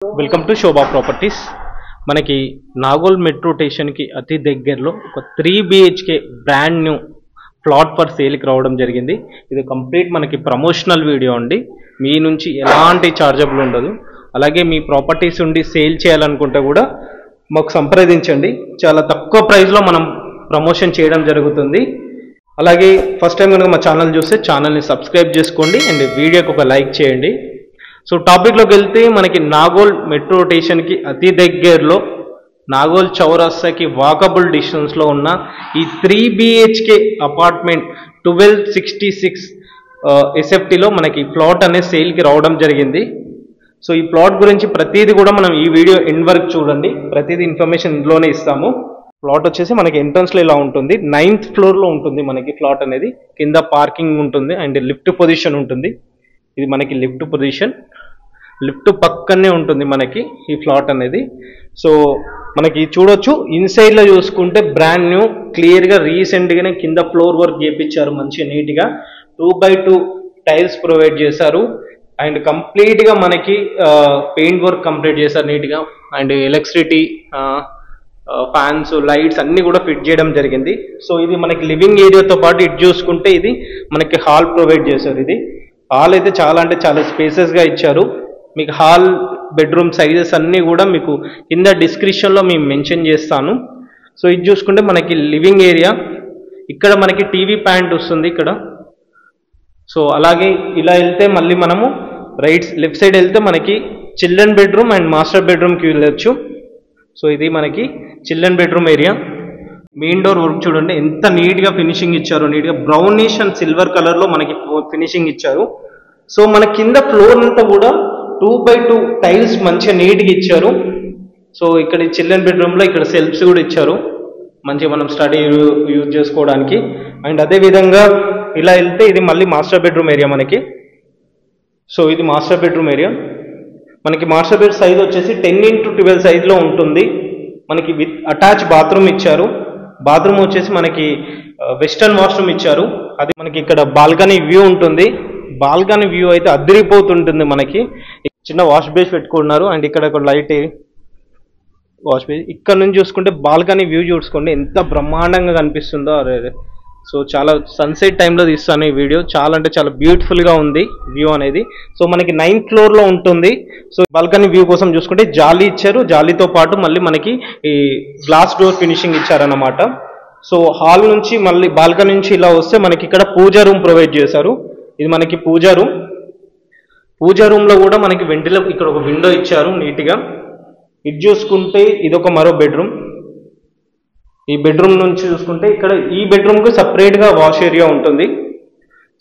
Welcome to Shobha properties. మనకి Nagole metro స్టేషన్కి అతి దగ్గరలో ఒక 3 BHK brand new plot for సేల్కి రావడం జరిగింది. ఇది కంప్లీట్ మనకి ప్రమోషనల్ వీడియో అండి. మీ నుంచి ఎలాంటి చార్జబుల్ ఉండదు. అలాగే మీ ప్రాపర్టీస్ ఉండి సేల్ చేయాలనుకుంటే కూడా మాకు సంప్రదించండి. చాలా తక్కువ ప్రైస్లో మనం ప్రమోషన్ చేయడం జరుగుతుంది. అలాగే ఫస్ట్ టైం కనుక మా ఛానల్ చూస్తే ఛానల్ని సబ్స్క్రైబ్ చేసుకోండి అండ్ వీడియోకి ఒక లైక్ చేయండి. సో టాపిక్లోకి వెళ్తే మనకి నాగోల్ మెట్రో స్టేషన్కి అతి దగ్గరలో నాగోల్ చౌరస్తాకి వాకబుల్ డిస్టెన్స్లో ఉన్న ఈ 3 BHK అపార్ట్మెంట్ 1266 SFTలో మనకి ప్లాట్ అనే సేల్కి రావడం జరిగింది. సో ఈ ప్లాట్ గురించి ప్రతిదీ కూడా మనం ఈ వీడియో ఎండ్ వరకు చూడండి. ప్రతిదీ ఇన్ఫర్మేషన్ ఇందులోనే ఇస్తాము. ప్లాట్ వచ్చేసి మనకి ఎంట్రన్స్లో ఇలా ఉంటుంది. 9th ఫ్లోర్లో ఉంటుంది మనకి ప్లాట్ అనేది. కింద పార్కింగ్ ఉంటుంది అండ్ లిఫ్ట్ పొజిషన్ ఉంటుంది. ఇది మనకి లిఫ్ట్ పొజిషన్, లిఫ్ట్ పక్కనే ఉంటుంది మనకి ఈ ఫ్లాట్ అనేది. సో మనకి చూడొచ్చు ఇన్సైడ్లో చూసుకుంటే బ్రాండ్ న్యూ క్లియర్గా రీసెంట్గానే కింద ఫ్లోర్ వర్క్ చేయించారు. మంచిగా నీట్గా 2x2 టైల్స్ ప్రొవైడ్ చేశారు అండ్ కంప్లీట్గా మనకి పెయింట్ వర్క్ కంప్లీట్ చేశారు నీట్గా. అండ్ ఎలక్ట్రిసిటీ, ఫ్యాన్స్, లైట్స్ అన్నీ కూడా ఫిట్ చేయడం జరిగింది. సో ఇది మనకి లివింగ్ ఏరియాతో పాటు ఇటు చూసుకుంటే ఇది మనకి హాల్ ప్రొవైడ్ చేశారు. ఇది హాల్ అయితే చాలా అంటే చాలా స్పేసెస్గా ఇచ్చారు. మీకు హాల్ బెడ్రూమ్ సైజెస్ అన్నీ కూడా మీకు కింద డిస్క్రిప్షన్లో మేము మెన్షన్ చేస్తాను. సో ఇది చూసుకుంటే మనకి లివింగ్ ఏరియా, ఇక్కడ మనకి టీవీ పాయింట్ వస్తుంది ఇక్కడ. సో అలాగే ఇలా వెళ్తే మళ్ళీ మనము లెఫ్ట్ సైడ్ వెళ్తే మనకి చిల్డ్రన్ బెడ్రూమ్ అండ్ మాస్టర్ బెడ్రూమ్కి వెళ్ళొచ్చు. సో ఇది మనకి children bedroom area. Main door work చూడండి ఎంత నీట్గా ఫినిషింగ్ ఇచ్చారు. నీట్గా బ్రౌనిష్ అండ్ సిల్వర్ కలర్లో మనకి ఫినిషింగ్ ఇచ్చారు. సో మన కింద ఫ్లోర్ అంతా కూడా 2x2 టైల్స్ మంచిగా నీట్గా ఇచ్చారు. సో ఇక్కడ చిల్డ్రన్ బెడ్రూమ్లో ఇక్కడ సెల్ఫ్స్ కూడా ఇచ్చారు మంచిగా మనం స్టడీ యూజ్ చేసుకోవడానికి. అండ్ అదేవిధంగా ఇలా వెళ్తే ఇది మళ్ళీ మాస్టర్ బెడ్రూమ్ ఏరియా మనకి. సో ఇది మాస్టర్ బెడ్రూమ్ ఏరియా. మనకి మాస్టర్ బెడ్ సైజ్ వచ్చేసి 10x12 సైజ్లో ఉంటుంది. మనకి విత్ అటాచ్ బాత్రూమ్ ఇచ్చారు. బాత్రూమ్ వచ్చేసి మనకి వెస్టర్న్ వాష్రూమ్ ఇచ్చారు. అది మనకి ఇక్కడ బాల్కనీ వ్యూ ఉంటుంది. బాల్కనీ వ్యూ అయితే అదిరిపోతుంటుంది. మనకి చిన్న వాష్ బేస్ పెట్టుకున్నారు అండ్ ఇక్కడ ఒక లైట్ వాష్ బేస్. ఇక్కడ నుంచి చూసుకుంటే బాల్కనీ వ్యూ చూసుకోండి ఎంత బ్రహ్మాండంగా కనిపిస్తుందో. అరే సో చాలా సన్సెట్ టైంలో తీస్తాను ఈ వీడియో. చాలా అంటే చాలా బ్యూటిఫుల్గా ఉంది వ్యూ అనేది. సో మనకి 9th ఫ్లోర్లో ఉంటుంది. సో బాల్కనీ వ్యూ కోసం చూసుకుంటే జాలీ ఇచ్చారు. జాలీతో పాటు మళ్ళీ మనకి ఈ గ్లాస్ డోర్ ఫినిషింగ్ ఇచ్చారన్నమాట. సో హాల్ నుంచి మళ్ళీ బాల్కనీ నుంచి ఇలా వస్తే మనకి ఇక్కడ పూజా రూమ్ ప్రొవైడ్ చేశారు. ఇది మనకి పూజా రూమ్. పూజా రూమ్లో కూడా మనకి ఇక్కడ ఒక విండో ఇచ్చారు నీట్గా. ఇది చూసుకుంటే ఇదొక మరో బెడ్రూమ్. ఈ బెడ్రూమ్ నుంచి చూసుకుంటే ఇక్కడ ఈ బెడ్రూమ్కి సపరేట్గా వాష్ ఏరియా ఉంటుంది.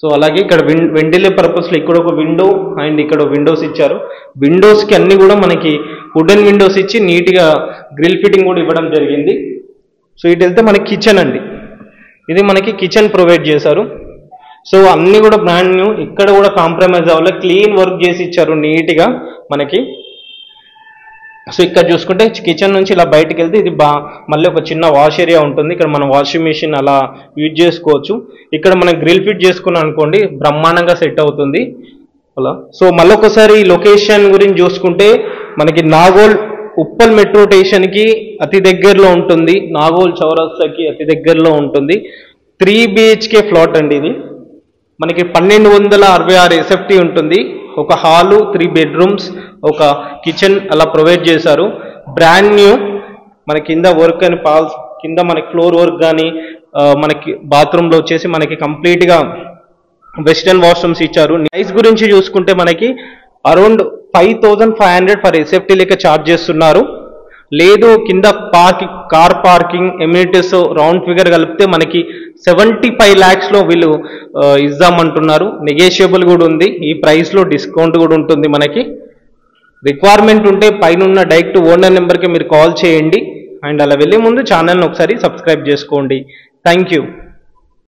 సో అలాగే ఇక్కడ వెంటిలేషన్ పర్పస్లో ఇక్కడ ఒక విండో అండ్ ఇక్కడ విండోస్ ఇచ్చారు. విండోస్కి అన్ని కూడా మనకి వుడెన్ విండోస్ ఇచ్చి నీట్గా గ్రిల్ ఫిట్టింగ్ కూడా ఇవ్వడం జరిగింది. సో ఇటు వెళ్తే మనకి కిచెన్ అండి. ఇది మనకి కిచెన్ ప్రొవైడ్ చేశారు. సో అన్నీ కూడా బ్రాండ్ న్యూ, ఇక్కడ కూడా కాంప్రమైజ్ అవ్వాలి, క్లీన్ వర్క్ చేసి ఇచ్చారు నీట్గా మనకి. సో ఇక్కడ చూసుకుంటే కిచెన్ నుంచి ఇలా బయటకు వెళ్తే ఇది మళ్ళీ ఒక చిన్న వాష్ ఏరియా ఉంటుంది. ఇక్కడ మనం వాషింగ్ మిషన్ అలా యూజ్ చేసుకోవచ్చు. ఇక్కడ మనం గ్రిల్ ఫిట్ చేసుకున్నాం అనుకోండి బ్రహ్మాండంగా సెట్ అవుతుంది అలా. సో మళ్ళీ ఒకసారి ఈ లొకేషన్ గురించి చూసుకుంటే మనకి నాగోల్ ఉప్పల్ మెట్రో స్టేషన్కి అతి దగ్గరలో ఉంటుంది. నాగోల్ చౌరస్తాకి అతి దగ్గరలో ఉంటుంది. 3 BHK ఫ్లాట్ అండి ఇది. మనకి 1266 SFT ఉంటుంది. ఒక హాలు, 3 బెడ్రూమ్స్, ఒక కిచెన్ అలా ప్రొవైడ్ చేశారు. బ్రాండ్ న్యూ మన కింద వర్క్ అని కింద మనకి ఫ్లోర్ వర్క్ కానీ మనకి బాత్రూంలో వచ్చేసి మనకి కంప్లీట్గా వెస్టర్న్ వాష్రూమ్స్ ఇచ్చారు. ప్రైస్ గురించి చూసుకుంటే మనకి అరౌండ్ 5500 ఫర్ SFT లెక్క ఛార్జ్ చేస్తున్నారు. లేదు కింద car parking amenities round figure కలిపితే మనకి 75 lakhsలో వీళ్ళు ఇద్దామంటున్నారు. నెగోషియబుల్ కూడా ఉంది. ఈ ప్రైస్లో డిస్కౌంట్ కూడా ఉంటుంది. మనకి రిక్వైర్మెంట్ ఉంటే పైన డైరెక్ట్ ఓనర్ నెంబర్కి మీరు కాల్ చేయండి అండ్ అలా వెళ్ళే ముందు ఛానల్ని ఒకసారి సబ్స్క్రైబ్ చేసుకోండి. Thank you.